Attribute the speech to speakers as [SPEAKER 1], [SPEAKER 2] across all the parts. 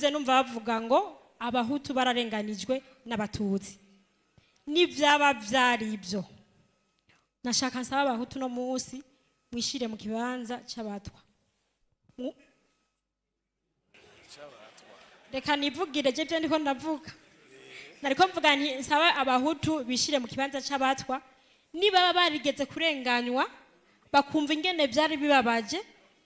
[SPEAKER 1] nakuze numva bavuga ngo abahutu bararenganijwe n'abatutsi n'ivyaba vyari ibyo nashaka nsaba abahutu no munsi mwishire mu kibanza c'abatwa reka nivugire je ndiko ndavuga nariko mvuga nti nsaba abahutu bishire mu kibanza c'abatwa niba barigeze kurenganywa bakumva ingene byari bibabaje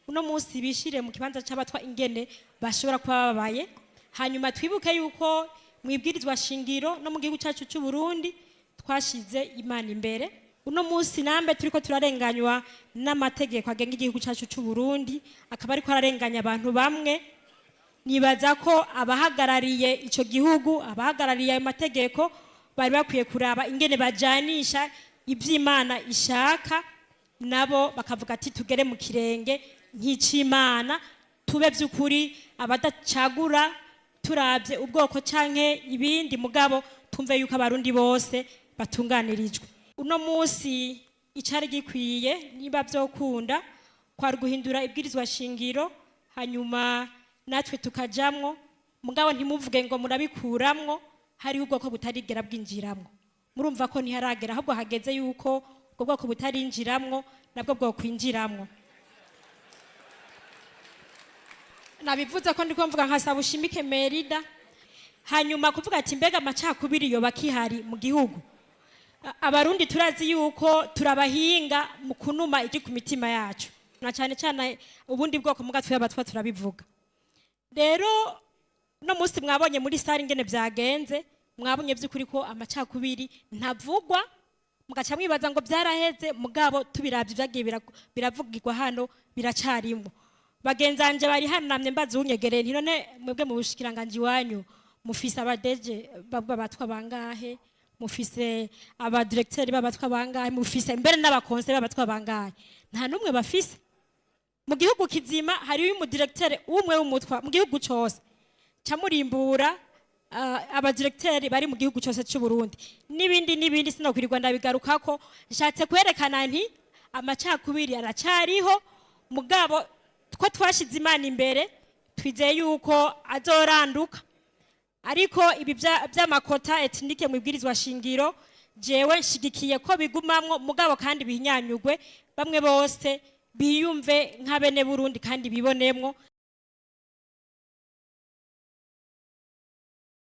[SPEAKER 1] uno munsi bishire mu kibanza c'abatwa ingene bashobora kuba babaye hanyuma twibuke yuko mw'Ibwirizwa shingiro no mu gihugu cyacu cy'u Burundi twashize Imana imbere uno munsi nambe turiko turarenganywa n'amategeko agenga igihugu cyacu cy'u Burundi akaba ariko ararenganya abantu bamwe nibaza ko abahagarariye ico gihugu abahagarariye ayo mategeko bari bakwiye kuraba ingene bajanisha ivy'Imana ishaka nabo bakavuga ati tugere mu kirenge nk'icimana tube by'ukuri abadacagura turabye ubwoko canke ibindi mugabo tumve yuko abarundi bose batunganirijwe uno munsi icari gikwiye niba byokunda kwari guhindura ibwirizwa shingiro hanyuma natwe tukajamwo mugabo ntimuvuge ngo murabikuramwo hari ubwoko butarigera bwinjiramwo murumva ko ntiharagera ahubwo hageze yuko ubwo bwoko butarinjiramwo nabwo bwo kwinjiramwo nabivuze ko ndiko mvuga nka Sabushimike Merida hanyuma kuvuga ati mbega amacakubiri yo bakihari mu gihugu abarundi turazi yuko turabahinga mu kunuma igi ku mitima yacu na cyane cyane ubundi bwoko mugatwe y'Abatwa turabivuga rero no munsi mwabonye muri sare ingene byagenze mwabonye by'ukuri ko amacakubiri ntavugwa mugaca mwibaza ngo byaraheze mugabo tubiravye byagiye biravugirwa hano biracarimo bagenzanje bari hanamye mbaza unyegereye none mwebwe mu bushikiranganji wanyu mufise abadeje b'Abatwa bangahe mufise aba directeur b'Abatwa bangahe mufise mbere n'abakonse b'Abatwa bangahe nta numwe bafise mu gihugu kizima hari uyu directeur umwe w'umutwa mu gihugu cyose camurimbura aba directeur bari mu gihugu cyose cy'u Burundi nibindi sinokwirirwa ndabigarukako nshatse kwerekana nti amacakubiri aracariho mugabo two twashize Imana imbere twizeye yuko azoranduka ariko ibi by'amakota etnike mu Ibwirizwa shingiro jewe nshigikiye ko bigumamwo mugabo kandi bihinyanyugwe bamwe bose biyumve nk'abene Burundi kandi bibonemwo